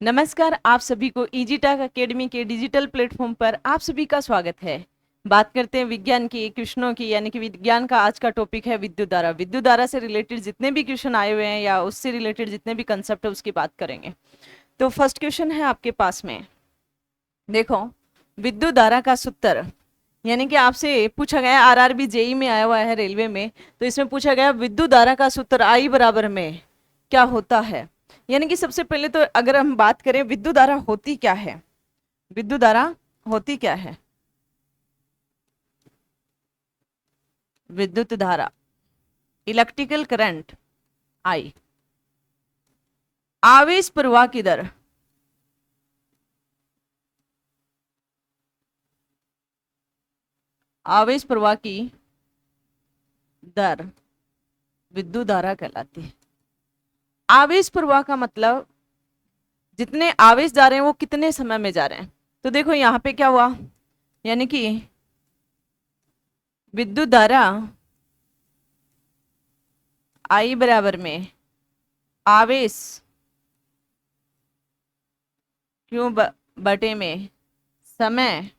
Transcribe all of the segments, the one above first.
नमस्कार, आप सभी को इजी टॉक अकेडमी के डिजिटल प्लेटफॉर्म पर आप सभी का स्वागत है। बात करते हैं विज्ञान की क्वेश्चनों की, यानी कि विज्ञान का आज का टॉपिक है विद्युत धारा। विद्युत धारा से रिलेटेड जितने भी क्वेश्चन आए हुए हैं या उससे रिलेटेड जितने भी कंसेप्ट है उसकी बात करेंगे। तो फर्स्ट क्वेश्चन है आपके पास में, देखो, विद्युत धारा का सूत्र, यानी कि आपसे पूछा गया, आरआरबी जेई में आया हुआ है रेलवे में, तो इसमें पूछा गया विद्युत धारा का सूत्र आई बराबर में क्या होता है। यानी कि सबसे पहले तो अगर हम बात करें विद्युत धारा होती क्या है, विद्युत धारा होती क्या है। विद्युत धारा, इलेक्ट्रिकल करंट, आई, आवेश प्रवाह की दर, आवेश प्रवाह की दर विद्युत धारा कहलाती है। आवेश प्रवाह का मतलब जितने आवेश जा रहे हैं वो कितने समय में जा रहे हैं। तो देखो यहाँ पे क्या हुआ, यानी कि विद्युत धारा आई बराबर में आवेश क्यों बटे में समय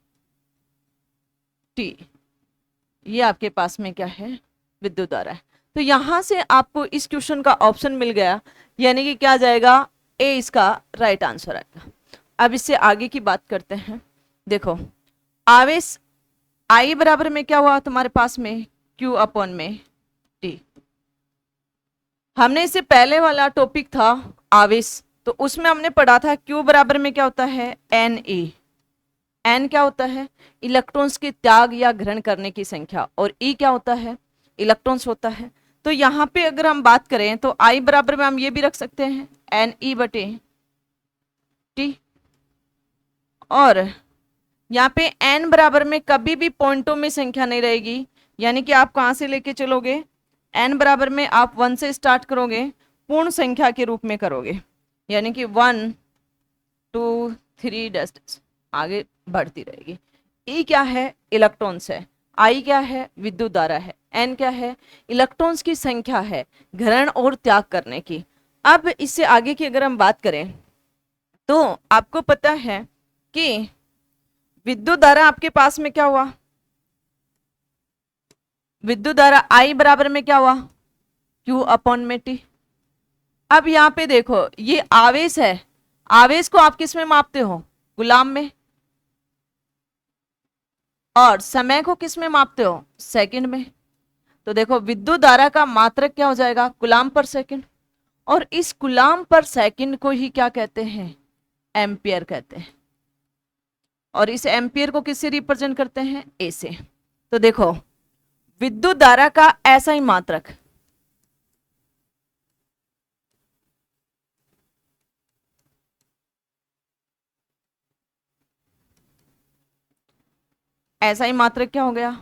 टी, ये आपके पास में क्या है, विद्युत धारा है। तो यहां से आपको इस क्वेश्चन का ऑप्शन मिल गया, यानी कि क्या जाएगा, ए इसका राइट आंसर आएगा। अब इससे आगे की बात करते हैं। देखो, आवेश आई बराबर में क्या हुआ तुम्हारे पास में, क्यू अपॉन में टी। हमने इससे पहले वाला टॉपिक था आवेश, तो उसमें हमने पढ़ा था क्यू बराबर में क्या होता है, एन ए। एन क्या होता है, इलेक्ट्रॉन्स के त्याग या ग्रहण करने की संख्या, और ई क्या होता है, इलेक्ट्रॉन्स होता है। तो यहाँ पे अगर हम बात करें तो आई बराबर में हम ये भी रख सकते हैं एन ई बटे टी, और यहाँ पे एन बराबर में कभी भी पॉइंटों में संख्या नहीं रहेगी, यानी कि आप कहाँ से लेके चलोगे, एन बराबर में आप 1 से स्टार्ट करोगे, पूर्ण संख्या के रूप में करोगे, यानी कि 1 2 3 डस्ट आगे बढ़ती रहेगी। ई क्या है, इलेक्ट्रॉन्स है, आई क्या है, विद्युत धारा है, एन क्या है, इलेक्ट्रॉन्स की संख्या है ग्रहण और त्याग करने की। अब इससे आगे की अगर हम बात करें तो आपको पता है कि विद्युत धारा आपके पास में क्या हुआ, विद्युत धारा आई बराबर में क्या हुआ, क्यू अपॉन में टी। अब यहां पे देखो ये आवेश है, आवेश को आप किस में मापते हो, गुलाम में, और समय को किस में मापते हो, सेकंड में। तो देखो विद्युत धारा का मात्रक क्या हो जाएगा, कूलाम पर सेकंड, और इस कूलाम पर सेकंड को ही क्या कहते हैं, एम्पियर कहते हैं, और इस एम्पियर को किससे रिप्रेजेंट करते हैं, ए से। तो देखो विद्युत धारा का ऐसा ही मात्रक, ऐसा ही मात्रक क्या हो गया,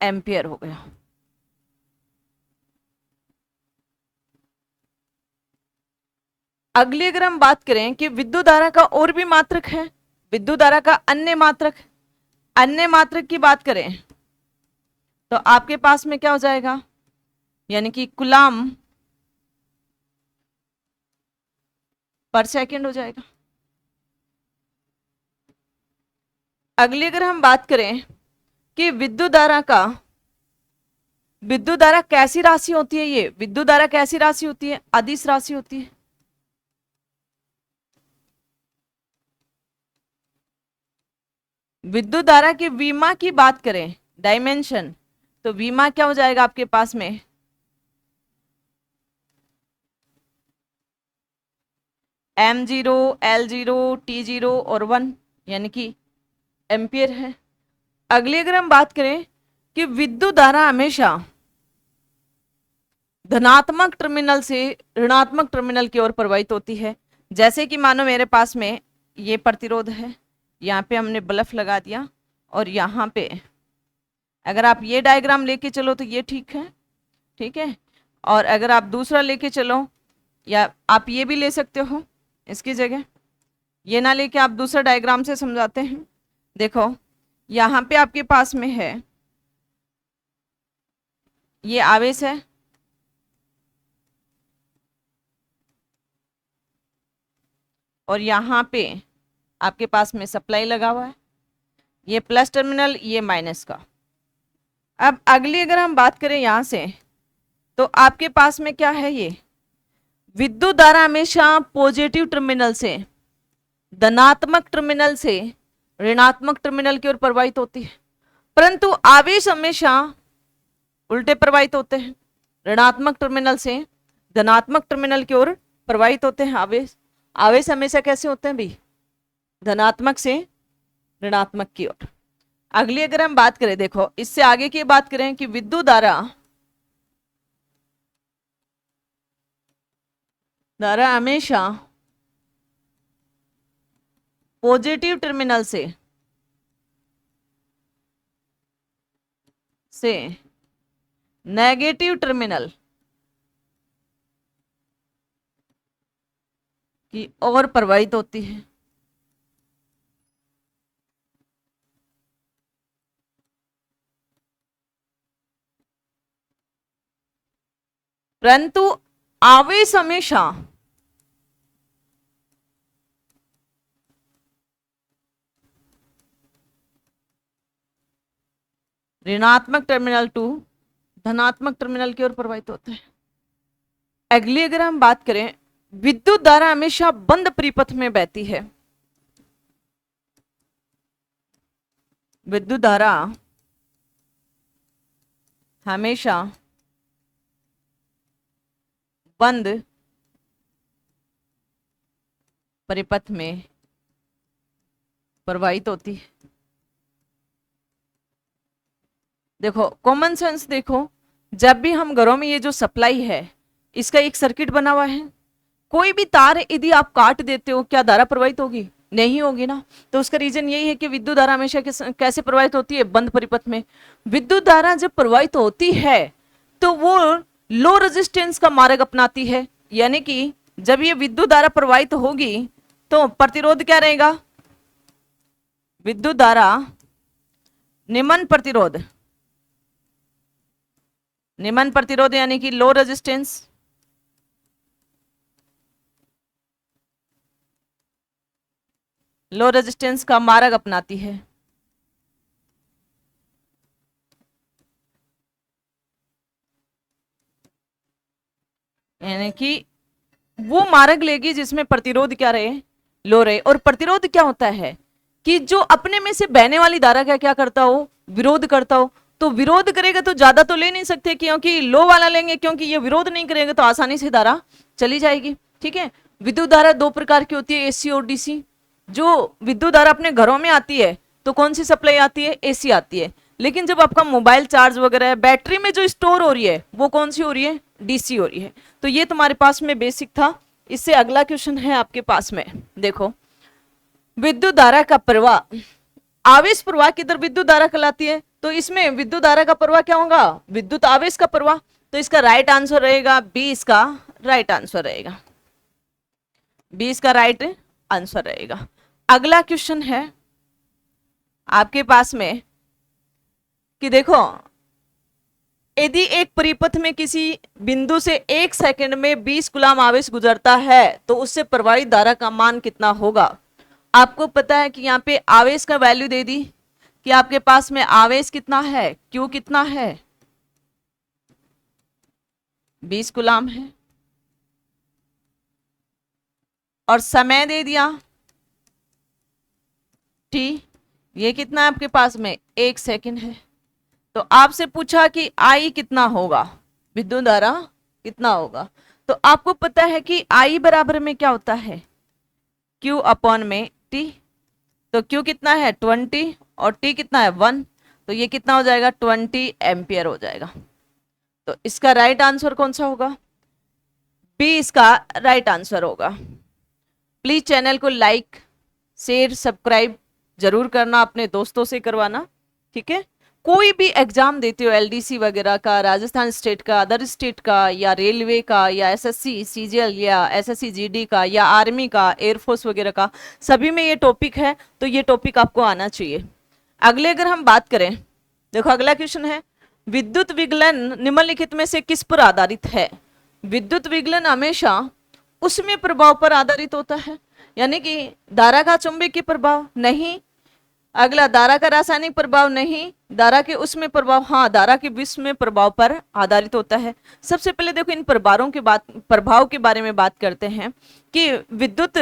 एम्पियर हो गया। अगली अगर हम बात करें कि विद्युत धारा का और भी मात्रक है, विद्युत धारा का अन्य मात्रक, अन्य मात्रक की बात करें तो आपके पास में क्या हो जाएगा, यानी कि कूलाम पर सेकंड हो जाएगा। अगली अगर हम बात करें कि विद्युत धारा का, विद्युत धारा कैसी राशि होती है, ये विद्युत धारा कैसी राशि होती है, अदिश राशि होती है। विद्युत धारा की विमा की बात करें, डायमेंशन, तो विमा क्या हो जाएगा आपके पास में, m0 l0 t0 और 1, यानी कि एम्पियर है। अगली अगर हम बात करें कि विद्युत धारा हमेशा धनात्मक टर्मिनल से ऋणात्मक टर्मिनल की ओर प्रवाहित होती है। जैसे कि मानो मेरे पास में ये प्रतिरोध है, यहाँ पे हमने बल्ब लगा दिया, और यहाँ पे अगर आप ये डायग्राम लेके चलो तो ये ठीक है, ठीक है, और अगर आप दूसरा लेके चलो, या आप ये भी ले सकते हो इसकी जगह, ये ना लेके आप दूसरा डायग्राम से समझाते हैं। देखो यहाँ पे आपके पास में है, ये आवेश है, और यहाँ पे आपके पास में सप्लाई लगा हुआ है, ये प्लस टर्मिनल, ये माइनस का। अब अगली अगर हम बात करें यहाँ से, तो आपके पास में क्या है, ये विद्युत धारा हमेशा पॉजिटिव टर्मिनल से, धनात्मक टर्मिनल से ऋणात्मक टर्मिनल की ओर प्रवाहित होती है, परंतु आवेश हमेशा उल्टे प्रवाहित होते हैं, ऋणात्मक टर्मिनल से धनात्मक टर्मिनल की ओर प्रवाहित होते हैं। आवेश आवेश हमेशा कैसे होते हैं भाई, धनात्मक से ऋणात्मक की ओर। अगली अगर हम बात करें, देखो इससे आगे की बात करें कि विद्युत धारा हमेशा पॉजिटिव टर्मिनल से नेगेटिव टर्मिनल की ओर प्रवाहित होती है। परंतु आवेश हमेशा ऋणात्मक टर्मिनल टू धनात्मक टर्मिनल की ओर प्रवाहित होते हैं। अगली अगर हम बात करें, विद्युत धारा हमेशा बंद परिपथ में बहती है। विद्युत धारा हमेशा बंद परिपथ में प्रवाहित होती है। देखो कॉमन सेंस देखो, जब भी हम घरों में ये जो सप्लाई है इसका एक सर्किट बना हुआ है, कोई भी तार यदि आप काट देते हो, क्या धारा प्रवाहित होगी? नहीं होगी ना। तो उसका रीजन यही है कि विद्युत धारा हमेशा कैसे प्रवाहित होती है, बंद परिपथ में। विद्युत धारा जब प्रवाहित होती है तो वो लो रेजिस्टेंस का मार्ग अपनाती है, यानी कि जब ये विद्युत धारा प्रवाहित होगी तो प्रतिरोध क्या रहेगा, विद्युत धारा निम्न प्रतिरोध यानी कि लो रेजिस्टेंस, का मार्ग अपनाती है। यानी कि वो मार्ग लेगी जिसमें प्रतिरोध क्या रहे, लो रहे। और प्रतिरोध क्या होता है कि जो अपने में से बहने वाली धारा का क्या करता हो, विरोध करता हो। तो विरोध करेगा तो ज्यादा तो ले नहीं सकते, क्योंकि लो वाला लेंगे, क्योंकि ये विरोध नहीं करेगा तो आसानी से धारा चली जाएगी। ठीक है, विद्युत धारा दो प्रकार की होती है, एसी और डीसी। जो विद्युत धारा अपने घरों में आती है तो कौन सी सप्लाई आती है, एसी आती है। लेकिन जब आपका मोबाइल चार्ज वगैरह है, बैटरी में जो स्टोर हो रही है वो कौन सी हो रही है, डीसी हो रही है। तो ये तुम्हारे पास में बेसिक था। इससे अगला क्वेश्चन है आपके पास में, देखो विद्युत धारा का प्रवाह, आवेश प्रवाह किधर विद्युत धारा कहलाती है। तो इसमें विद्युत धारा का प्रवाह क्या होगा, विद्युत आवेश का प्रवाह। तो इसका राइट आंसर रहेगा बी, इसका राइट आंसर रहेगा बी, इसका राइट आंसर रहेगा। अगला क्वेश्चन है आपके पास में कि देखो यदि एक परिपथ में किसी बिंदु से 1 सेकंड में 20 कूलम आवेश गुजरता है तो उससे प्रवाहित धारा का मान कितना होगा। आपको पता है कि यहाँ पे आवेश का वैल्यू दे दी कि आपके पास में आवेश कितना है, क्यू कितना है, 20 कूलम है, और समय दे दिया टी, ये कितना है आपके पास में 1 सेकंड है। तो आपसे पूछा कि आई कितना होगा, विद्युत धारा कितना होगा। तो आपको पता है कि आई बराबर में क्या होता है, Q अपॉन में T। तो Q कितना है 20 और T कितना है 1, तो ये कितना हो जाएगा 20 एम्पियर हो जाएगा। तो इसका राइट आंसर कौन सा होगा, बी इसका राइट आंसर होगा। प्लीज चैनल को लाइक शेयर सब्सक्राइब जरूर करना, अपने दोस्तों से करवाना। ठीक है, कोई भी एग्जाम देते हो एलडीसी वगैरह का, राजस्थान स्टेट का, अदर स्टेट का, या रेलवे का, या एसएससी सीजीएल, या एसएससी जीडी का, या आर्मी का, एयरफोर्स वगैरह का, सभी में ये टॉपिक है। तो ये टॉपिक आपको आना चाहिए। अगले अगर हम बात करें, देखो अगला क्वेश्चन है विद्युत विगलन निम्नलिखित में से किस पर आधारित है। विद्युत विगलन हमेशा उसमें प्रभाव पर आधारित होता है। यानी कि धारा का चुंबकीय प्रभाव नहीं। अगला धारा का रासायनिक प्रभाव नहीं। धारा के उसमें प्रभाव, हाँ धारा के विश्व में प्रभाव पर आधारित होता है। सबसे पहले देखो इन प्रभाव के बारे में बात करते हैं कि विद्युत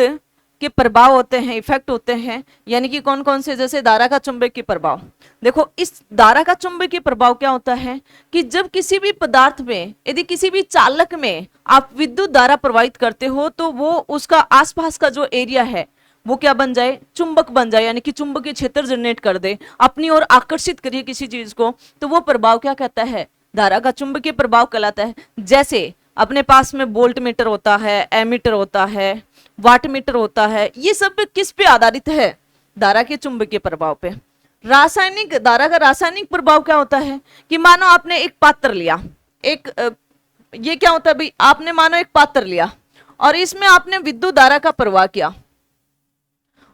के प्रभाव होते हैं, इफेक्ट होते हैं, यानी कि कौन कौन से, जैसे धारा का चुंबकीय प्रभाव। देखो इस धारा का चुंबकीय प्रभाव क्या होता है कि जब किसी भी पदार्थ में, यदि किसी भी चालक में आप विद्युत धारा प्रवाहित करते हो तो वो उसका आसपास का जो एरिया है वो क्या बन जाए, चुंबक बन जाए, यानी कि चुंबकीय क्षेत्र जनरेट कर दे, अपनी ओर आकर्षित करिए किसी चीज को, तो वो प्रभाव क्या कहता है, धारा का चुंबकीय प्रभाव कहलाता है। जैसे अपने पास में वोल्ट मीटर होता है, एमीटर होता है, वाट मीटर होता है, ये सब किस पे आधारित है, धारा के चुंबकीय प्रभाव पे। रासायनिक, धारा का रासायनिक प्रभाव क्या होता है कि मानो आपने एक पात्र लिया, ये क्या होता है भाई, आपने मानो एक पात्र लिया और इसमें आपने विद्युत धारा का प्रवाह किया,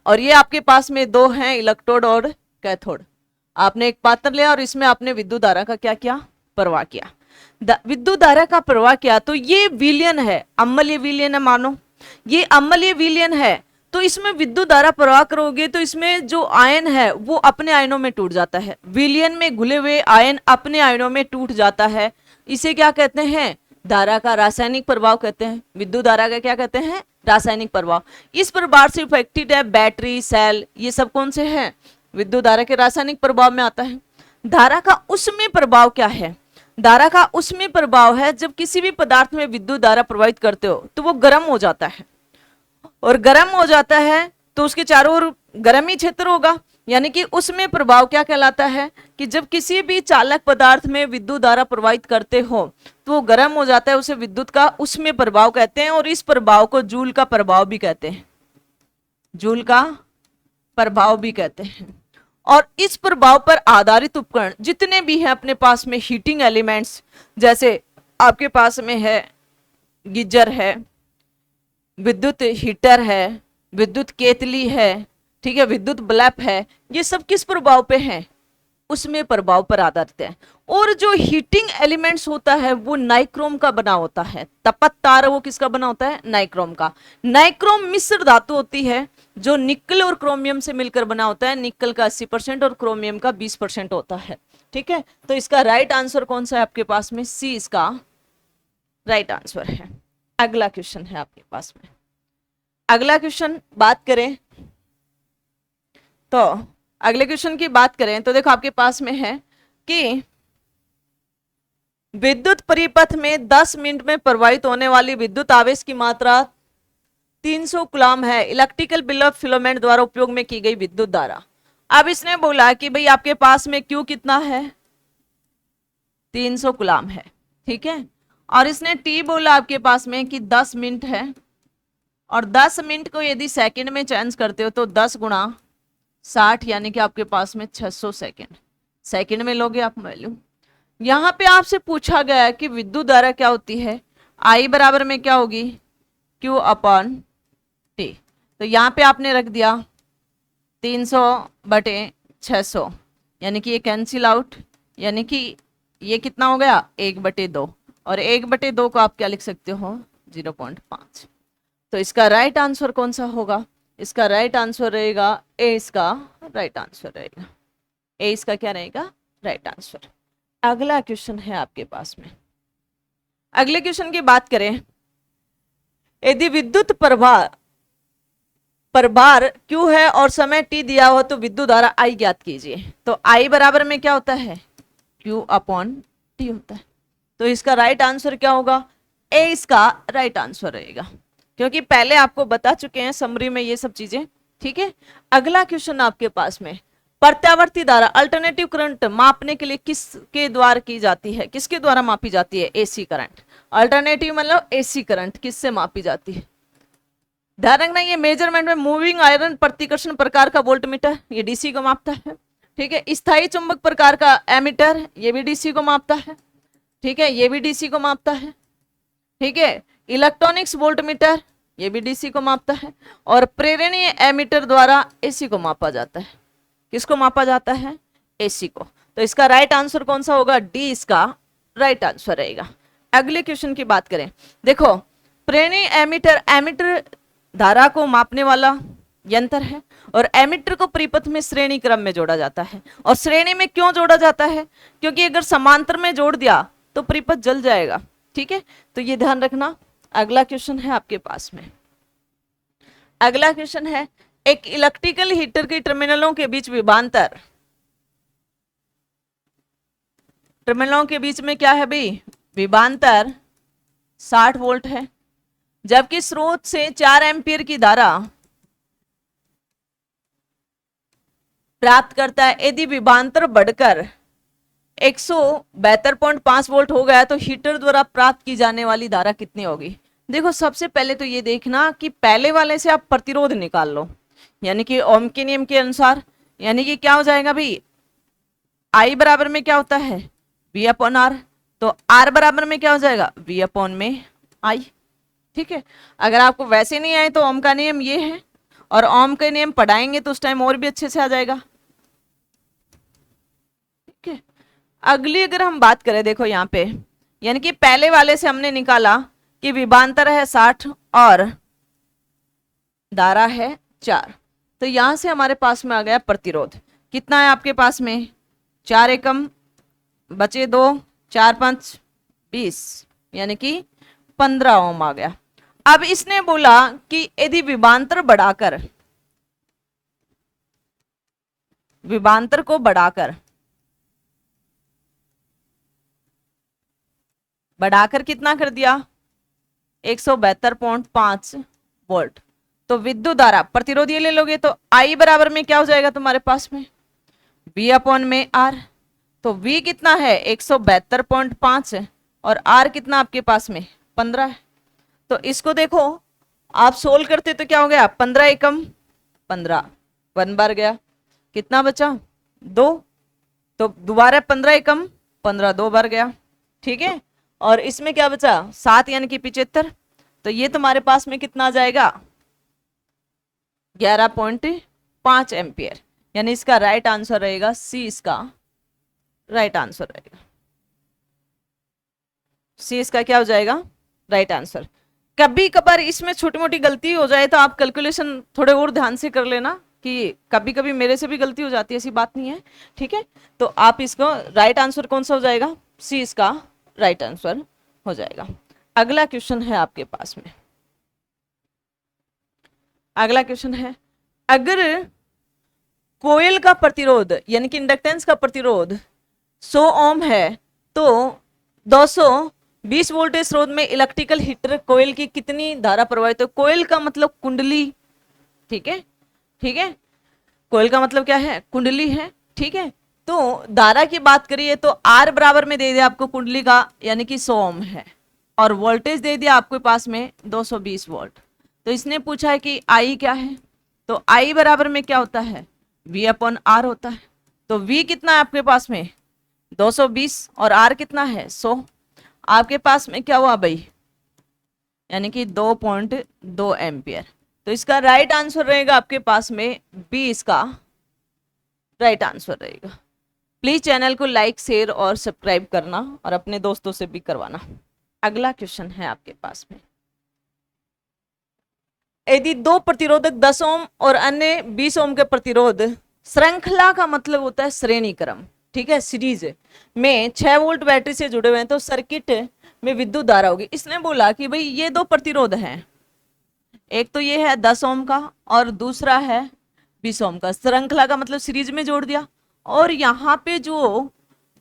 और ये आपके पास में दो हैं, इलेक्ट्रोड और कैथोड। आपने एक पात्र लिया और इसमें आपने विद्युत धारा का क्या किया, प्रवाह किया, विद्युत धारा का प्रवाह किया। तो ये विलयन है, अम्लीय विलयन है, मानो ये अम्लीय विलयन है, तो इसमें विद्युत धारा प्रवाह करोगे तो इसमें जो आयन है वो अपने आयनों में टूट जाता है। विलयन में घुले हुए आयन अपने आयनों में टूट जाता है, इसे क्या कहते हैं, धारा का रासायनिक प्रभाव कहते हैं। विद्युत धारा का क्या कहते हैं, रासायनिक प्रभाव। इस प्रभाव से इफेक्टेड है बैटरी, सेल, ये सब कौन से हैं, विद्युत धारा के रासायनिक प्रभाव में आता है। धारा का उसमें प्रभाव क्या है, धारा का उसमें प्रभाव है जब किसी भी पदार्थ में विद्युत धारा प्रवाहित करते हो तो वो गर्म हो जाता है, और गर्म हो जाता है तो उसके चारों ओर गर्म ही क्षेत्र होगा, यानी कि उसमें प्रभाव क्या कहलाता है कि जब किसी भी चालक पदार्थ में विद्युत धारा प्रवाहित करते हो तो वो गर्म हो जाता है, उसे विद्युत का उसमें प्रभाव कहते हैं। और इस प्रभाव को जूल का प्रभाव भी कहते हैं, जूल का प्रभाव भी कहते हैं। और इस प्रभाव पर आधारित उपकरण जितने भी हैं अपने पास में, हीटिंग एलिमेंट्स, जैसे आपके पास में है गीजर है, विद्युत हीटर है, विद्युत केतली है, ठीक है, विद्युत बल्ब है, ये सब किस प्रभाव पे हैं, उसमें प्रभाव पर आधारित है। और जो हीटिंग एलिमेंट्स होता है वो नाइक्रोम का बना होता है, तपत तार वो किसका बना होता है, नाइक्रोम का। नाइक्रोम मिश्र धातु होती है जो निकल और क्रोमियम से मिलकर बना होता है, निकल का 80% और क्रोमियम का 20% होता है, ठीक है। तो इसका राइट आंसर कौन सा है आपके पास में, सी इसका राइट आंसर है। अगला क्वेश्चन है आपके पास में, अगला क्वेश्चन बात करें तो, अगले क्वेश्चन की बात करें तो देखो आपके पास में है कि विद्युत परिपथ में 10 मिनट में प्रवाहित होने वाली विद्युत आवेश की मात्रा 300 कूलम है, इलेक्ट्रिकल बिल ऑफ फिलामेंट द्वारा उपयोग में की गई विद्युत धारा। अब इसने बोला कि भाई आपके पास में क्यू कितना है, 300 कूलम है, ठीक है, और इसने टी बोला आपके पास में कि 10 मिनट है, और 10 मिनट को यदि सेकंड में चेंज करते हो तो 10 गुणा 60, यानी कि आपके पास में 600 सेकंड, सेकंड में लोगे आप वैल्यू। यहां पे आपसे पूछा गया है कि विद्युत धारा क्या होती है, आई बराबर में क्या होगी, Q अपॉन टी। तो यहाँ पे आपने रख दिया 300 बटे 600, यानी कि ये कैंसिल आउट, यानी कि ये कितना हो गया 1/2, और 1/2 को आप क्या लिख सकते हो 0.5। तो इसका राइट आंसर कौन सा होगा, इसका राइट आंसर रहेगा ए, इसका राइट आंसर रहेगा ए, इसका क्या रहेगा राइट आंसर। अगला क्वेश्चन है आपके पास में, अगले क्वेश्चन की बात करें, यदि विद्युत प्रभार Q है और समय t दिया हो तो विद्युत धारा I ज्ञात कीजिए। तो I बराबर में क्या होता है, Q अपॉन टी होता है। तो इसका राइट आंसर क्या होगा, ए इसका राइट आंसर रहेगा, क्योंकि पहले आपको बता चुके हैं समरी में ये सब चीजें, ठीक है। अगला क्वेश्चन आपके पास में, प्रत्यावर्ती धारा अल्टरनेटिव करंट मापने के लिए किसके द्वारा की जाती है, किसके द्वारा मापी जाती है, एसी करंट। अल्टरनेटिव मतलब एसी करंट किससे मापी जाती है, ध्यान रखना ये मेजरमेंट में मूविंग आयरन प्रतिकर्षण प्रकार का वोल्टमीटर ये डीसी को मापता है, ठीक है। स्थायी चुंबक प्रकार का एमीटर ये भी डीसी को मापता है, ठीक है, ये भी डीसी को मापता है, ठीक है। इलेक्ट्रॉनिक्स वोल्टमीटर ये भी डीसी को मापता है, और प्रेरणीय एमीटर द्वारा एसी को मापा जाता है। किसको मापा जाता है, एसी को। तो इसका राइट आंसर कौन सा होगा, डी इसका राइट आंसर रहेगा। अगले क्वेश्चन की बात करें, देखो प्रेरणीय एमीटर, एमीटर धारा को मापने वाला यंत्र है और एमीटर को परिपथ में श्रेणी क्रम में जोड़ा जाता है। और श्रेणी में क्यों जोड़ा जाता है? क्योंकि अगर समांतर में जोड़ दिया तो परिपथ जल जाएगा। ठीक है, तो ये ध्यान रखना। अगला क्वेश्चन है आपके पास में, अगला क्वेश्चन है एक इलेक्ट्रिकल हीटर के टर्मिनलों के बीच विभवांतर, टर्मिनलों के बीच में क्या है भाई? विभवांतर 60 वोल्ट है, जबकि स्रोत से 4 एम्पीयर की धारा प्राप्त करता है। यदि विभवांतर बढ़कर 172.5 वोल्ट हो गया तो हीटर द्वारा प्राप्त की जाने वाली धारा कितनी होगी? देखो, सबसे पहले तो ये देखना कि पहले वाले से आप प्रतिरोध निकाल लो, यानी कि ओम के नियम के अनुसार, यानी कि क्या हो जाएगा भाई? I बराबर में क्या होता है? V upon R. तो R बराबर में क्या हो जाएगा? V अपॉन में I। ठीक है, अगर आपको वैसे नहीं आए तो ओम का नियम ये है, और ओम का नियम पढ़ाएंगे तो उस टाइम और भी अच्छे से आ जाएगा। ठीक है, अगली अगर हम बात करें, देखो यहाँ पे, यानी कि पहले वाले से हमने निकाला कि विभवांतर है 60 और धारा है 4, तो यहां से हमारे पास में आ गया प्रतिरोध। कितना है आपके पास में? 4 एकम बचे 2, 4 5 20, यानी कि 15 ओम आ गया। अब इसने बोला कि यदि विभवांतर बढ़ाकर, विभवांतर को बढ़ाकर कितना कर दिया? 172.5 वोल्ट। तो विद्युत धारा, प्रतिरोध ये ले लोगे तो I बराबर में क्या हो जाएगा तुम्हारे पास में? V अपॉन में R। तो V कितना है? 172.5 और R कितना आपके पास में? 15 है। तो इसको देखो, आप सोल्व करते तो क्या हो गया? 15 एकम 15, 1 बार गया, कितना बचा? 2। तो दोबारा 15 एकम 15, 2 बार गया। ठीक है, और इसमें क्या बचा? 7 यानी कि 75। तो ये तुम्हारे पास में कितना आ जाएगा? 11.5 एम्पियर। यानी इसका राइट आंसर रहेगा सी, इसका राइट आंसर रहेगा सी। इसका क्या हो जाएगा? Right answer. कभी कभार इसमें छोटी मोटी गलती हो जाए तो आप कैलकुलेशन थोड़े और ध्यान से कर लेना, कि कभी कभी मेरे से भी गलती हो जाती है, ऐसी बात नहीं है। ठीक है, तो आप इसको राइट आंसर कौन सा हो जाएगा? सी इसका राइट आंसर हो जाएगा। अगला क्वेश्चन है आपके पास में, अगला क्वेश्चन है, अगर कोयल का प्रतिरोध यानी कि इंडक्टेंस का प्रतिरोध 100 ओम है तो 220 वोल्टेज स्रोत में इलेक्ट्रिकल हीटर कोयल की कितनी धारा प्रवाहित है? कोयल का मतलब कुंडली। ठीक है, ठीक है, कोयल का मतलब क्या है? कुंडली है। ठीक है, तो धारा की बात करिए तो R बराबर में दे दिया आपको कुंडली का, यानी कि 100 ओम है, और वोल्टेज दे दिया आपके पास में 220 वोल्ट। तो इसने पूछा है कि I क्या है? तो I बराबर में क्या होता है? V अपॉन R होता है। तो V कितना है आपके पास में? 220, और R कितना है? 100। आपके पास में क्या हुआ भाई? यानी कि 2.2 एम्पियर। तो इसका राइट आंसर रहेगा आपके पास में B, इसका राइट आंसर रहेगा। प्लीज चैनल को लाइक, शेयर और सब्सक्राइब करना, और अपने दोस्तों से भी करवाना। अगला क्वेश्चन है आपके पास में, यदि 2 प्रतिरोधक 10 ओम और अन्य 20 ओम के प्रतिरोध, श्रृंखला का मतलब होता है श्रेणी क्रम, ठीक है, सीरीज में 6 वोल्ट बैटरी से जुड़े हुए हैं तो सर्किट में विद्युत धारा होगी। इसने बोला कि भाई ये 2 प्रतिरोध हैं, एक तो ये है 10 ओम का और दूसरा है 20 ओम का। श्रृंखला का मतलब सीरीज में जोड़ दिया, और यहाँ पे जो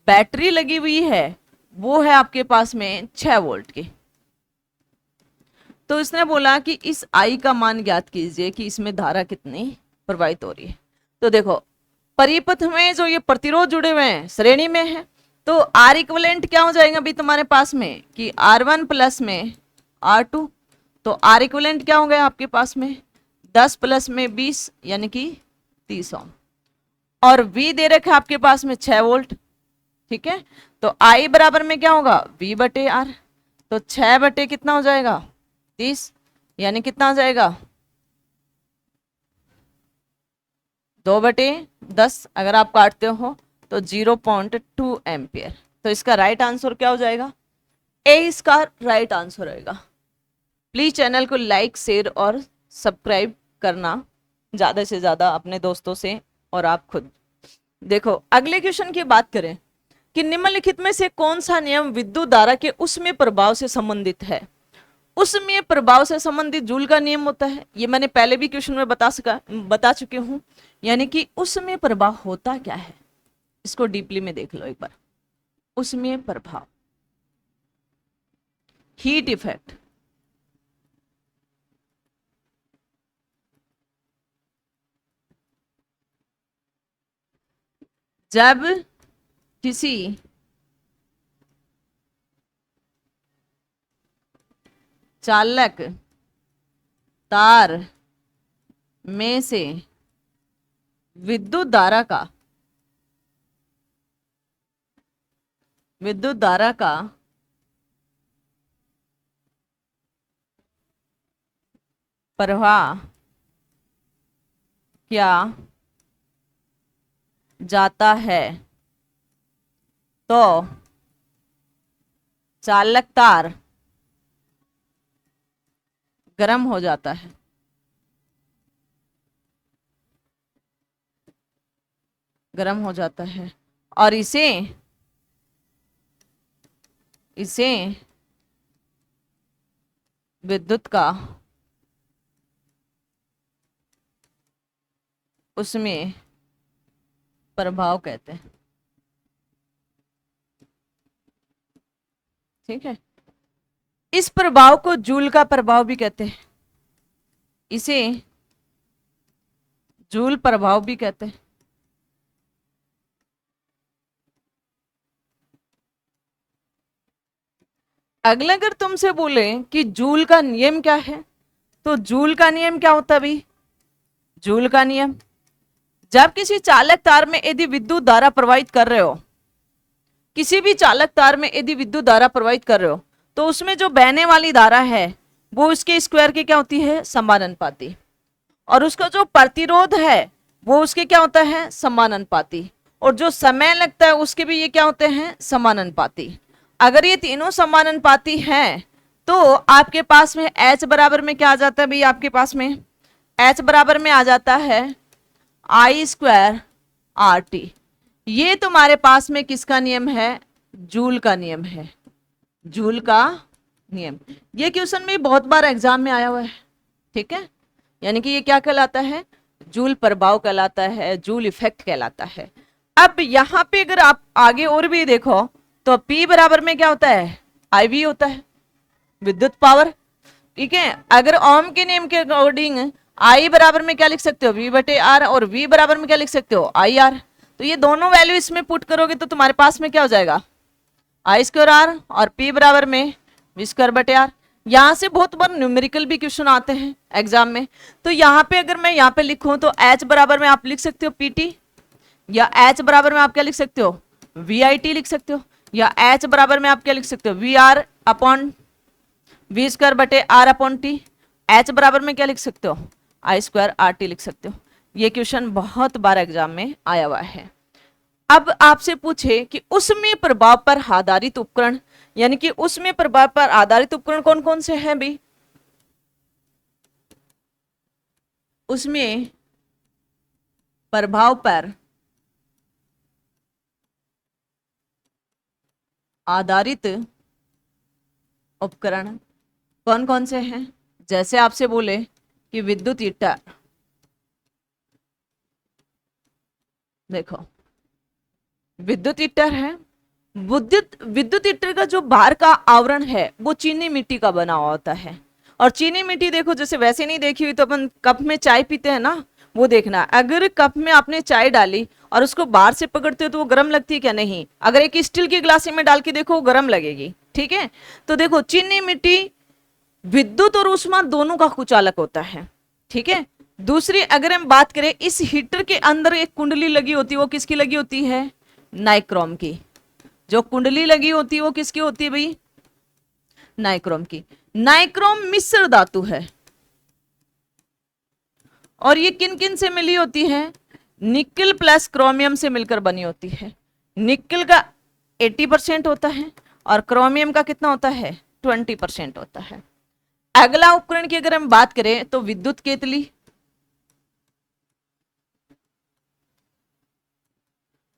बैटरी लगी हुई है वो है आपके पास में 6 वोल्ट की। तो इसने बोला कि इस I का मान ज्ञात कीजिए कि इसमें धारा कितनी प्रवाहित हो रही है। तो देखो, परिपथ में जो ये प्रतिरोध जुड़े हुए हैं श्रेणी में है, तो R इक्विवेलेंट क्या हो जाएगा अभी तुम्हारे पास में कि R1 प्लस में R2। तो R इक्विवेलेंट क्या हो गया आपके पास में? 10 प्लस में 20 यानी कि 30 ओम, और V दे रखा है आपके पास में 6 वोल्ट। ठीक है, तो I बराबर में क्या होगा? V बटे R। तो 6 बटे कितना हो जाएगा? 30, यानी कितना आ जाएगा? 2 बटे 10। अगर आप काटते हो तो 0.2 एम्पियर। तो इसका राइट आंसर क्या हो जाएगा? ए इसका राइट आंसर रहेगा। प्लीज चैनल को लाइक, शेयर और सब्सक्राइब करना ज़्यादा से ज़्यादा अपने दोस्तों से और आप खुद। देखो अगले क्वेश्चन की बात करें कि निम्नलिखित में से कौन सा नियम विद्युत धारा के उष्मीय प्रभाव से संबंधित है। उष्मीय प्रभाव से संबंधित जूल का नियम होता है, ये मैंने पहले भी क्वेश्चन में बता चुकी हूं। यानी कि उष्मीय प्रभाव होता क्या है, इसको डीपली में देख लो एक बार। उष्मीय प्रभाव, हीट इफेक्ट, जब किसी चालक तार में से विद्युत धारा का प्रवाह किया जाता है तो चालक तार गर्म हो जाता है। गर्म हो जाता है और इसे विद्युत का उसमें प्रभाव कहते हैं। ठीक है, इस प्रभाव को जूल का प्रभाव भी कहते हैं, इसे जूल प्रभाव भी कहते हैं। अगला अगर तुमसे बोले कि जूल का नियम क्या है, तो जूल का नियम क्या होता है भाई। जूल का नियम, जब किसी चालक तार में यदि विद्युत धारा प्रवाहित कर रहे हो, किसी भी चालक तार में यदि विद्युत धारा प्रवाहित कर रहे हो, तो उसमें जो बहने वाली धारा है वो उसके स्क्वायर की क्या होती है, समानुपाती, और उसका जो प्रतिरोध है वो उसके क्या होता है, समानुपाती, और जो समय लगता है उसके भी ये क्या होते हैं, समानुपाती। अगर ये तीनों समानुपाती हैं तो आपके पास में H बराबर में क्या आ जाता है भाई, आपके पास में H बराबर में आ जाता है I स्क्वायर RT। ये तुम्हारे पास में किसका नियम है, जूल का नियम है, जूल का नियम। ये क्वेश्चन में बहुत बार एग्जाम में आया हुआ है। ठीक है, यानी कि ये क्या कहलाता है, जूल प्रभाव कहलाता है, जूल इफेक्ट कहलाता है। अब यहाँ पे अगर आप आगे और भी देखो तो P बराबर में क्या होता है, IV होता है, विद्युत पावर। ठीक है, अगर ओम के नियम के अकॉर्डिंग I बराबर में क्या लिख सकते हो, V बटे R, और V बराबर में क्या लिख सकते हो, IR। तो ये दोनों वैल्यू इसमें पुट करोगे तो तुम्हारे पास में क्या हो जाएगा, I स्क्वायर R, और P बराबर में V स्क्वायर बटे R। यहाँ से बहुत बार न्यूमेरिकल भी क्वेश्चन आते हैं एग्जाम में। तो यहाँ पे अगर मैं यहाँ पे लिखूं तो H बराबर में आप लिख सकते हो PT, या H बराबर में आप क्या लिख सकते हो, VIT लिख सकते हो, या H बराबर में आप क्या लिख सकते हो, VR अपॉन V स्क्वायर बटे R अपॉन T। H बराबर में क्या लिख सकते हो, I स्क्वायर RT लिख सकते हो। ये क्वेश्चन बहुत बार एग्जाम में आया हुआ है। अब आपसे पूछे कि उष्मीय प्रभाव पर आधारित उपकरण, यानी कि उष्मीय प्रभाव पर आधारित उपकरण कौन कौन से हैं भी। उष्मीय प्रभाव पर आधारित उपकरण कौन कौन से हैं। जैसे आपसे बोले कि विद्युत हीटर, देखो विद्युत हीटर है, विद्युत हीटर का जो बाहर का आवरण है वो चीनी मिट्टी का बना हुआ होता है। और चीनी मिट्टी देखो, जैसे वैसे नहीं देखी हुई तो अपन कप में चाय पीते हैं ना, वो देखना, अगर कप में आपने चाय डाली और उसको बाहर से पकड़ते हो तो वो गर्म लगती है क्या, नहीं। अगर एक स्टील की ग्लास में डाल के देखो वो गर्म लगेगी। ठीक है, तो देखो चीनी मिट्टी विद्युत और ऊष्मा दोनों का कुचालक होता है। ठीक है, दूसरी अगर हम बात करें, इस हीटर के अंदर एक कुंडली लगी होती है, वो किसकी लगी होती है, नाइक्रोम की। जो कुंडली लगी होती है वो किसकी होती है भाई, नाइक्रोम की। नाइक्रोम मिश्र धातु है, और ये किन किन से मिली होती है, निकल प्लस क्रोमियम से मिलकर बनी होती है। निकल का 80% होता है और क्रोमियम का कितना होता है, 20% होता है। अगला उपकरण की अगर हम बात करें तो विद्युत केतली,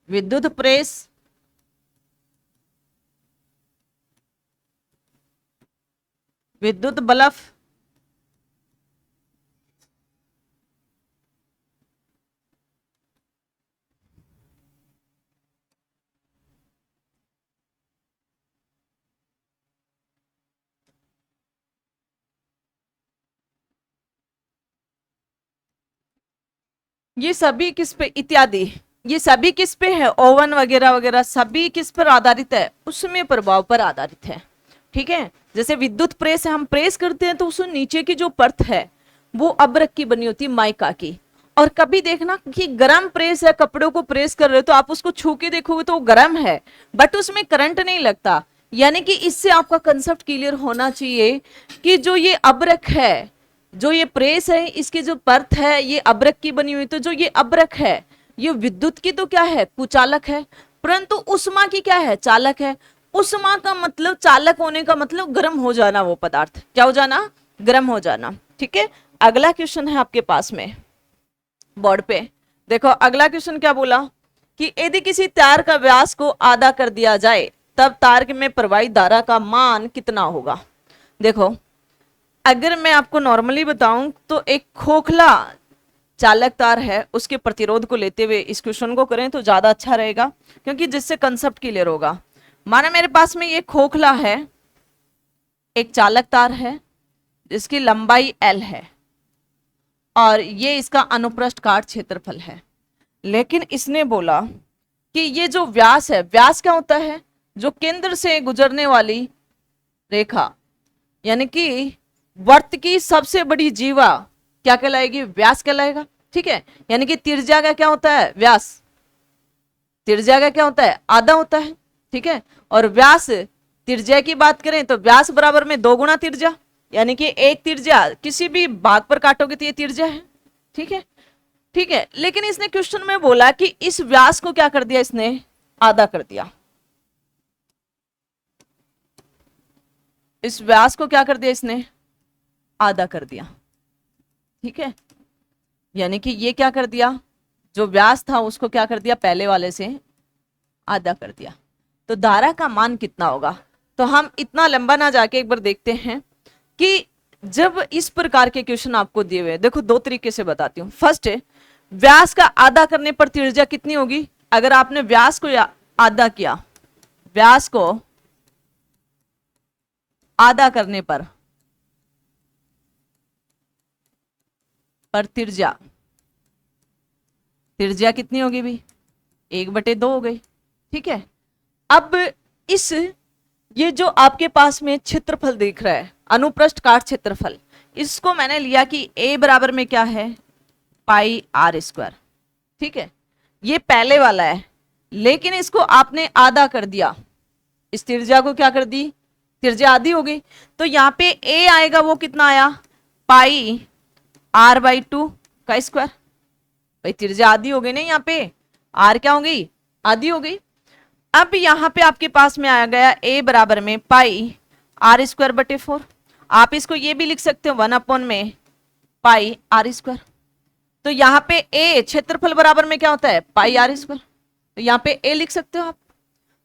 विद्युत प्रेस, विद्युत बल्ब, ये सभी किस पे, इत्यादि, ये सभी किस पे है, ओवन वगैरह वगैरह सभी किस पर आधारित है, उसमें प्रभाव पर आधारित है। ठीक है, जैसे विद्युत प्रेस है, हम प्रेस करते हैं तो उस नीचे की जो परत है वो अब्रक की बनी होती है, माइका की। और कभी देखना कि गरम प्रेस है, कपड़ों को प्रेस कर रहे हो तो आप उसको छू के देखोगे तो वो गरम है बट उसमें करंट नहीं लगता। यानी कि इससे आपका कंसेप्ट क्लियर होना चाहिए कि जो ये अब्रक है, जो ये प्रेस है, इसकी जो परत है ये अब्रक की बनी हुई, तो जो ये अब्रक है ये विद्युत की तो क्या है, कुचालक है, परंतु उष्मा की क्या है, चालक है। उष्मा का मतलब, चालक होने का मतलब गर्म हो जाना, वो पदार्थ क्या हो जाना, गर्म हो जाना। ठीक है, अगला क्वेश्चन है आपके पास में बोर्ड पे, देखो अगला क्वेश्चन क्या बोला कि यदि किसी तार का व्यास को आधा कर दिया जाए तब तार में प्रवाहित धारा का मान कितना होगा। देखो अगर मैं आपको नॉर्मली बताऊं तो एक खोखला चालक तार है, उसके प्रतिरोध को लेते हुए इस क्वेश्चन को करें तो ज्यादा अच्छा रहेगा, क्योंकि जिससे कंसेप्ट क्लियर होगा। माना मेरे पास में ये खोखला है, एक चालक तार है जिसकी लंबाई L है और ये इसका अनुप्रस्थ काट क्षेत्रफल है। लेकिन इसने बोला कि ये जो व्यास है, व्यास क्या होता है, जो केंद्र से गुजरने वाली रेखा, यानी कि वर्त की सबसे बड़ी जीवा क्या कहलाएगी, व्यास कहलाएगा। ठीक है, यानी कि त्रिज्या का क्या होता है, व्यास, त्रिज्या का क्या होता है, आधा होता है। ठीक है, और व्यास, त्रिज्या की बात करें तो व्यास बराबर में 2 गुना त्रिज्या, यानी कि एक त्रिज्या किसी भी भाग पर काटोगे तो ये त्रिज्या है। ठीक है, ठीक है, लेकिन इसने क्वेश्चन में बोला कि इस व्यास को क्या कर दिया, इसने आधा कर दिया, इस व्यास को क्या कर दिया, इसने आधा कर दिया। ठीक है, यानी कि ये क्या कर दिया, जो व्यास था उसको क्या कर दिया, पहले वाले से आधा कर दिया। तो धारा का मान कितना होगा, तो हम इतना लंबा ना जाके एक बार देखते हैं कि जब इस प्रकार के क्वेश्चन आपको दिए हुए, देखो 2 तरीके से बताती हूँ। फर्स्ट है, व्यास का आधा करने पर त्रिज्या कितनी होगी। अगर आपने व्यास को आधा किया, व्यास को आधा करने पर त्रिज्या, त्रिज्या कितनी होगी भी, 1/2 हो गई। ठीक है, अब इस, ये जो आपके पास में क्षेत्रफल दिख रहा है, अनुप्रस्थ काट क्षेत्रफल, इसको मैंने लिया कि a बराबर में क्या है, पाई आर स्क्वायर। ठीक है, ये पहले वाला है, लेकिन इसको आपने आधा कर दिया, इस त्रिज्या को क्या कर दी, त्रिज्या आधी हो गई, तो यहाँ पे a आएगा, वो कितना आया, पाई r/2 का स्क्वायर। भाई त्रिज्या आधी हो गई ना, यहाँ पे r क्या हो गई, आधी हो गई। अब यहां पे आपके पास में आ गया a बराबर में पाई r²/4। आप इसको ये भी लिख सकते हो 1 में पाई r²। तो यहाँ पे a क्षेत्रफल बराबर में क्या होता है, पाई r², तो यहाँ पे a लिख सकते हो आप।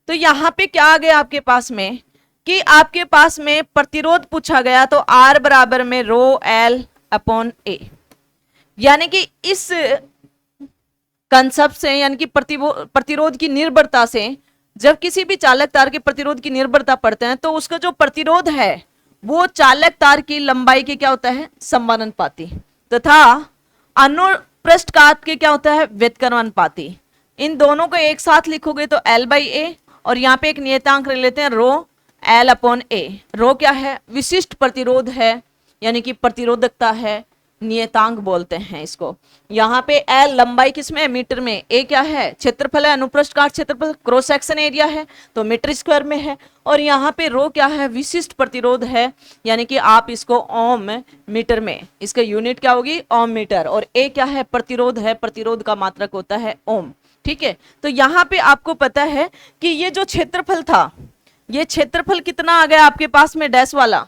तो यहाँ पे क्या आ गया आपके पास में कि आपके पास में प्रतिरोध पूछा गया, तो r बराबर में ρl/a, यानी कि इस कंसेप्ट से, यानी कि प्रतिरोध की निर्भरता से, जब किसी भी चालक तार के प्रतिरोध की निर्भरता पड़ते हैं तो उसका जो प्रतिरोध है वो चालक तार की लंबाई के क्या होता है, समानुपाती, तथा अनुप्रस्थ काट के क्या होता है, व्युत्क्रमानुपाती। इन दोनों को एक साथ लिखोगे तो L/A, और यहाँ पे एक नियतांक रख लेते हैं ρl/a। रो क्या है, विशिष्ट प्रतिरोध है, यानी कि प्रतिरोधकता है, नियतांक बोलते हैं इसको। यहाँ पे L लंबाई किसमें, मीटर में, A क्या है, क्षेत्रफल है, अनुप्रस्थ काट क्षेत्रफल, क्रॉस सेक्शन एरिया है तो मीटर स्क्वायर में है, और यहाँ पे रो क्या है, विशिष्ट प्रतिरोध है, यानी कि आप इसको ओम मीटर में, इसका यूनिट क्या होगी, ओम मीटर, और A क्या है, प्रतिरोध है, प्रतिरोध का मात्रक होता है ओम। ठीक है, तो यहाँ पे आपको पता है कि ये जो क्षेत्रफल था, ये क्षेत्रफल कितना आ गया आपके पास में, डैश वाला,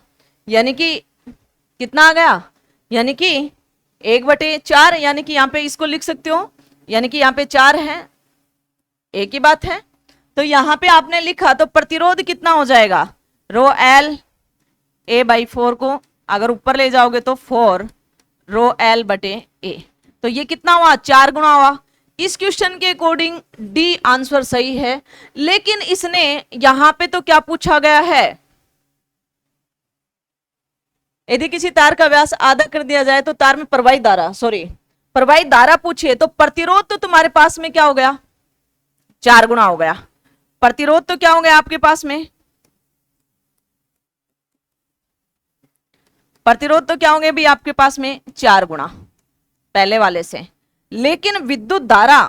यानी कि कितना आ गया, यानी कि 1/4, यानी कि यहाँ पे इसको लिख सकते हो, यानी कि यहाँ पे 4 है, एक ही बात है। तो यहाँ पे आपने लिखा तो प्रतिरोध कितना हो जाएगा, रो एल A/4 को अगर ऊपर ले जाओगे तो 4 रो L/A। तो ये कितना हुआ, 4 गुना हुआ। इस क्वेश्चन के अकॉर्डिंग डी आंसर सही है। लेकिन इसने यहां पे तो क्या पूछा गया है, यदि किसी तार का व्यास आधा कर दिया जाए तो तार में प्रवाहित धारा, सॉरी प्रवाहित धारा पूछिए, तो प्रतिरोध तो तुम्हारे पास में क्या हो गया, 4 गुना हो गया। प्रतिरोध तो क्या हो गया आपके पास में, प्रतिरोध तो क्या होंगे भी आपके पास में 4 गुना पहले वाले से। लेकिन विद्युत धारा,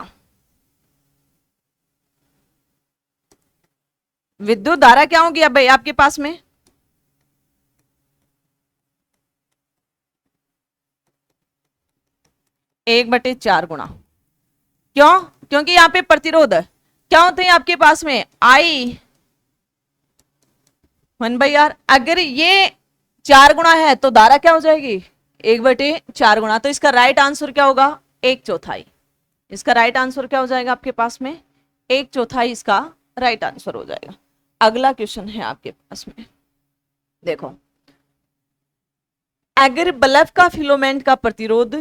विद्युत धारा क्या होगी अब भाई आपके पास में, एक बटे 4 गुना। क्यों, क्योंकि यहां पे प्रतिरोध क्या होते हैं आपके पास में, I 1/R। अगर ये 4 गुना है तो धारा क्या हो जाएगी, 1/4 गुना। तो इसका राइट आंसर क्या होगा, 1/4। इसका राइट आंसर क्या हो जाएगा आपके पास में, 1/4 इसका राइट आंसर हो जाएगा। अगला क्वेश्चन है आपके पास में, देखो अगर बल्ब का फिलामेंट का प्रतिरोध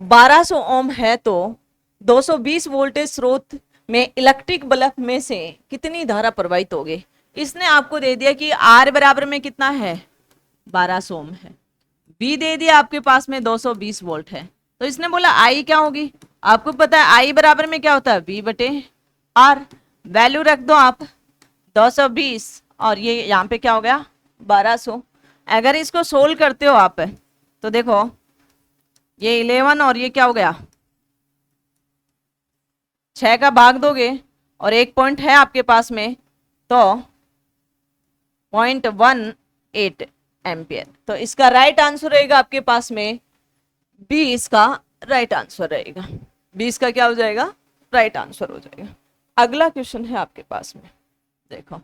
1200 ओम है तो 220 वोल्टेज स्रोत में इलेक्ट्रिक बल्ब में से कितनी धारा प्रवाहित होगी। इसने आपको दे दिया कि R बराबर में कितना है, 1200 ओम है, V दे दिया आपके पास में 220 वोल्ट है। तो इसने बोला I क्या होगी, आपको पता है I बराबर में क्या होता है, V/R। वैल्यू रख दो आप 220 और ये यहाँ पे क्या हो गया 1200। अगर इसको सोल्व करते हो आप तो देखो ये 11 और ये क्या हो गया 6 का भाग दोगे और एक पॉइंट है आपके पास में तो 0.18 एम्पियर। तो इसका राइट आंसर रहेगा आपके पास में बी, इसका राइट आंसर रहेगा। बी इसका क्या हो जाएगा, राइट आंसर हो जाएगा। अगला क्वेश्चन है आपके पास में, देखो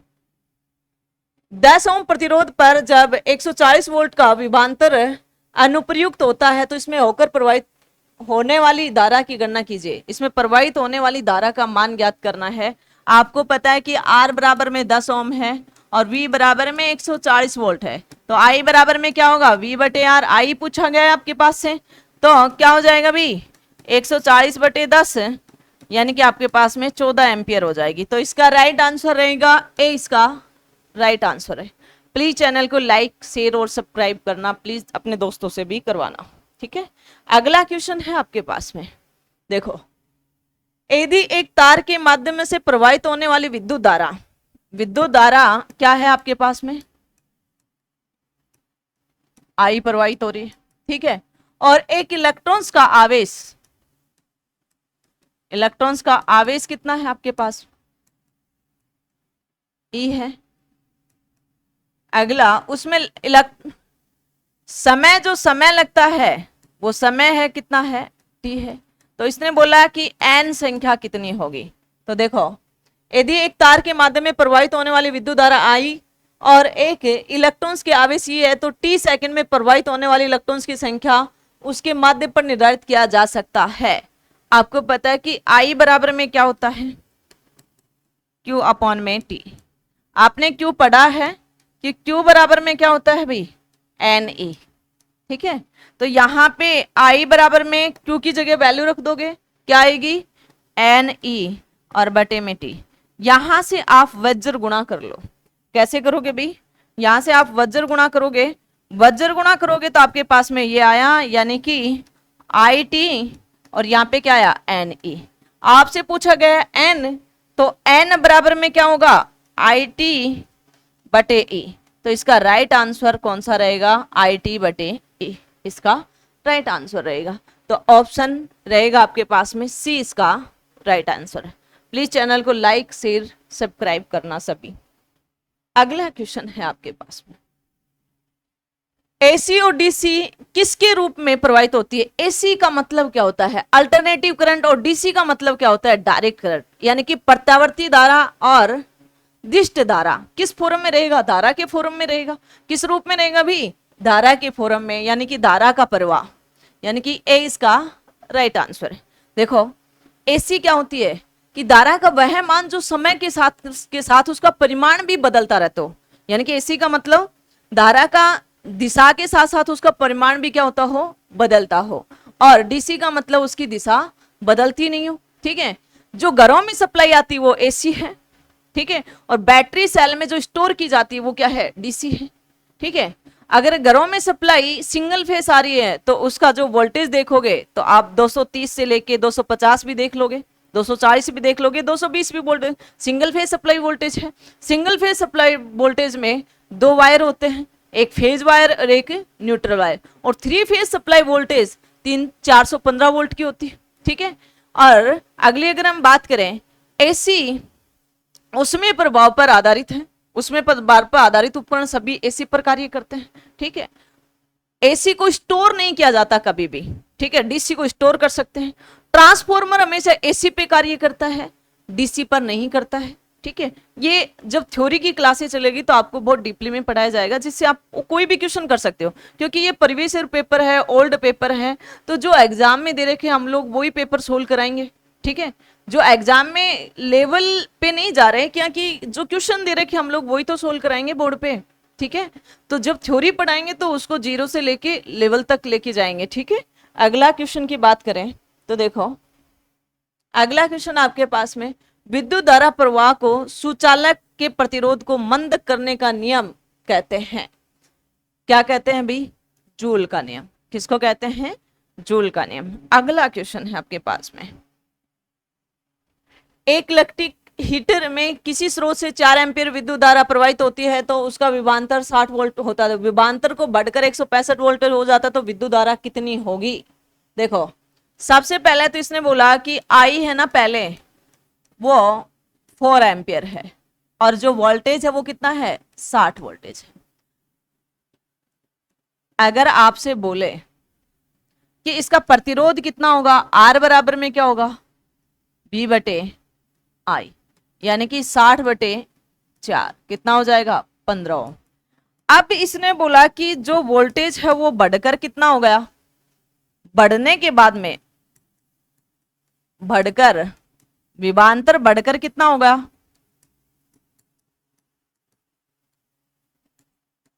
10 ओम प्रतिरोध पर जब 140 वोल्ट का विभवांतर अनुप्रयुक्त होता है तो इसमें होकर प्रवाहित होने वाली धारा की गणना कीजिए। इसमें प्रवाहित होने वाली धारा का मान ज्ञात करना है। आपको पता है कि R बराबर में 10 ओम है और V बराबर में 140 वोल्ट है, तो I बराबर में क्या होगा V/R। I पूछा गया है आपके पास से, तो क्या हो जाएगा भी 140/10 यानी कि आपके पास में 14 एम्पियर हो जाएगी। तो इसका राइट आंसर रहेगा ए, इसका राइट आंसर है। प्लीज चैनल को लाइक शेयर और सब्सक्राइब करना, प्लीज अपने दोस्तों से भी करवाना, ठीक है। अगला क्वेश्चन है आपके पास में, देखो यदि एक तार के माध्यम से प्रवाहित होने वाली विद्युत धारा, विद्युत धारा क्या है आपके पास में I प्रवाहित हो रही है, ठीक है, और एक इलेक्ट्रॉन्स का आवेश, इलेक्ट्रॉन्स का आवेश कितना है आपके पास E है। अगला उसमें समय, जो समय लगता है वो समय है कितना है T है। तो इसने बोला कि N संख्या कितनी होगी। तो देखो यदि एक तार के माध्यम में प्रवाहित होने वाली विद्युत धारा I और एक इलेक्ट्रॉन्स के आवेश ये है तो T सेकंड में प्रवाहित होने वाली इलेक्ट्रॉन्स की संख्या उसके माध्यम पर निर्धारित किया जा सकता है। आपको पता है कि I बराबर में क्या होता है Q/T। आपने Q पढ़ा है कि Q बराबर में क्या होता है भाई Ne, ठीक है। तो यहाँ पे I बराबर में Q की जगह वैल्यू रख दोगे, क्या आएगी Ne और बटे में T। यहां से आप वज्र गुणा कर लो। कैसे करोगे भाई, यहां से आप वज्र गुणा करोगे, वज्र गुणा करोगे तो आपके पास में ये आया यानी कि IT और यहाँ पे क्या आया Ne। आपसे पूछा गया N, तो N बराबर में क्या होगा IT/E। तो इसका राइट आंसर कौन सा रहेगा IT/E, इसका राइट आंसर रहेगा। तो ऑप्शन रहेगा आपके पास में C, इसका राइट आंसर है। प्लीज चैनल को लाइक शेयर सब्सक्राइब करना सभी। अगला क्वेश्चन है आपके पास में, AC और DC किसके रूप में प्रवाहित होती है। AC का मतलब क्या होता है अल्टरनेटिव करंट और DC का मतलब क्या होता है डायरेक्ट करंट, यानी कि प्रत्यावर्ती धारा और दिष्ट धारा। किस फॉर्म में रहेगा, धारा के फॉर्म में रहेगा। किस रूप में रहेगा भी धारा के फॉर्म में, यानी कि धारा का प्रवाह, यानी कि ए इसका राइट आंसर है। देखो एसी क्या होती है कि धारा का वह मान जो समय के साथ उसका परिमाण भी बदलता रहता हो, यानी कि एसी का मतलब धारा का दिशा के साथ साथ उसका परिमाण भी क्या होता हो, बदलता हो। और डीसी का मतलब उसकी दिशा बदलती नहीं हो, ठीक है। जो घरों में सप्लाई आती है वो एसी है, ठीक है। और बैटरी सेल में जो स्टोर की जाती है वो क्या है, डीसी है, ठीक है। अगर घरों में सप्लाई सिंगल फेस आ रही है तो उसका जो वोल्टेज देखोगे तो आप 230 से लेके 250 भी देख लोगे, 240 भी देख लोगे, 220 भी voltage single phase supply voltage है। सिंगल फेज सप्लाई वोल्टेज में दो वायर होते हैं, एक फेज वायर और एक न्यूट्रल वायर। और three phase supply voltage 415 volt की होती है, ठीक है। और अगली अगर हम बात करें एसी, उसमें प्रभाव पर आधारित है, उसमें प्रभाव पर आधारित उपकरण सभी एसी पर कार्य करते हैं, ठीक है। एसी को स्टोर नहीं किया जाता कभी भी, ठीक है। डीसी को स्टोर कर सकते हैं। ट्रांसफॉर्मर हमेशा एसी पे कार्य करता है, डीसी पर नहीं करता है, ठीक है। ये जब थ्योरी की क्लासें चलेगी तो आपको बहुत डीपली में पढ़ाया जाएगा, जिससे आप कोई भी क्वेश्चन कर सकते हो, क्योंकि ये प्रीवियस ईयर पेपर है, ओल्ड पेपर है, तो जो एग्जाम में दे रखे हम लोग वही पेपर सोल्व कराएंगे, ठीक है। जो एग्जाम में लेवल पे नहीं जा रहे, क्योंकि जो क्वेश्चन दे रखे हम लोग वही तो सोल्व कराएंगे बोर्ड पे, ठीक है। तो जब थ्योरी पढ़ाएंगे तो उसको जीरो से लेके लेवल तक लेके जाएंगे, ठीक है। अगला क्वेश्चन की बात करें तो देखो अगला क्वेश्चन आपके पास में, विद्युत धारा प्रवाह को सुचालक के प्रतिरोध को मंद करने का नियम कहते हैं। क्या कहते हैं भाई, जूल का नियम। किसको कहते हैं, जूल का नियम। अगला क्वेश्चन है आपके पास में, एक इलेक्ट्रिक हीटर में किसी स्रोत से 4 एम्पीयर विद्युत धारा प्रवाहित होती है तो उसका विभवांतर 60 वोल्ट होता है। विभवांतर को बढ़कर 165 वोल्ट हो जाता तो विद्युत धारा कितनी होगी। देखो सबसे पहले तो इसने बोला कि आई है ना पहले वो 4 एम्पीयर है और जो वोल्टेज है वो कितना है, 60 वोल्टेज है। अगर आपसे बोले कि इसका प्रतिरोध कितना होगा, आर बराबर में क्या होगा, बी बटे आई, यानी कि 60/4 कितना हो जाएगा, 15 ओम। अब इसने बोला कि जो वोल्टेज है वो बढ़कर कितना हो गया, बढ़ने के बाद में बढ़कर विभवांतर बढ़कर कितना हो गया,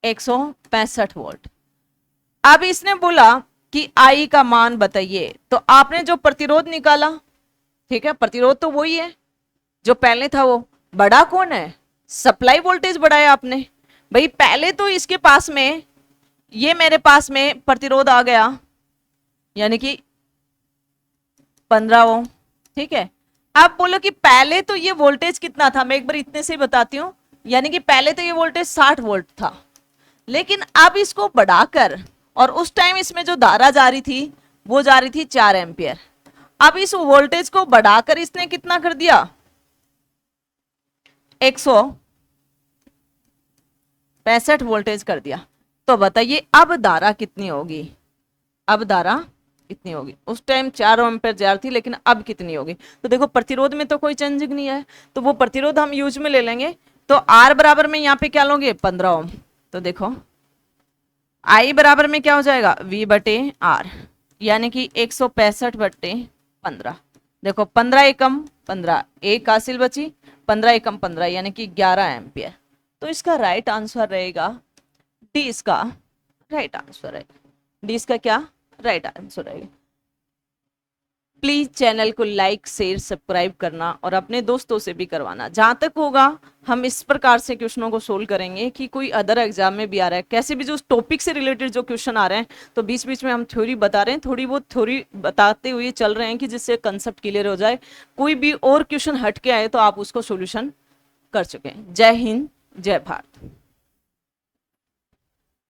165 वोल्ट। अब इसने बोला कि आई का मान बताइए, तो आपने जो प्रतिरोध निकाला, ठीक है, प्रतिरोध तो वही है जो पहले था, वो बड़ा कौन है, सप्लाई वोल्टेज बढ़ाया आपने। भाई पहले तो इसके पास में ये मेरे पास में प्रतिरोध आ गया यानी कि 15 ओम, ठीक है। आप बोलो कि पहले तो ये वोल्टेज कितना था, मैं एक बार इतने से बताती हूँ, यानी कि पहले तो ये वोल्टेज 60 वोल्ट था, लेकिन अब इसको बढ़ाकर और उस टाइम इसमें जो धारा जा रही थी वो जा रही थी 4 एम्पियर। अब इस वोल्टेज को बढ़ाकर इसने कितना कर दिया, 165 वोल्टेज कर दिया। तो बताइए अब धारा कितनी होगी, अब धारा कितनी होगी। उस टाइम 4 एम्पीयर जा रही थी लेकिन अब कितनी होगी। तो देखो प्रतिरोध में तो कोई चेंजिंग नहीं है, तो वो प्रतिरोध हम यूज में ले लेंगे। तो आर बराबर में यहाँ पे क्या लोगे, 15 ओम। तो देखो आई बराबर में क्या हो जाएगा, वी बटे आर, यानी कि 165/15। देखो 15 एकम 15, एक हासिल बची, 15 एकम 15 यानी कि 11 एम्पियर। तो इसका राइट आंसर रहेगा डी, इसका राइट आंसर है डी, इसका क्या राइट आंसर रहेगा। प्लीज चैनल को लाइक शेयर सब्सक्राइब करना और अपने दोस्तों से भी करवाना। जहां तक होगा हम इस प्रकार से क्वेश्चनों को सोल्व करेंगे कि कोई अदर एग्जाम में भी आ रहा है, कैसे भी जो टॉपिक से रिलेटेड जो क्वेश्चन आ रहे हैं, तो बीच बीच में हम थ्योरी बता रहे हैं, थोड़ी बहुत थ्योरी बताते हुए चल रहे हैं कि जिससे कंसेप्ट क्लियर हो जाए। कोई भी और क्वेश्चन हट के आए तो आप उसको सोल्यूशन कर चुके हैं। जय हिंद, जय भारत।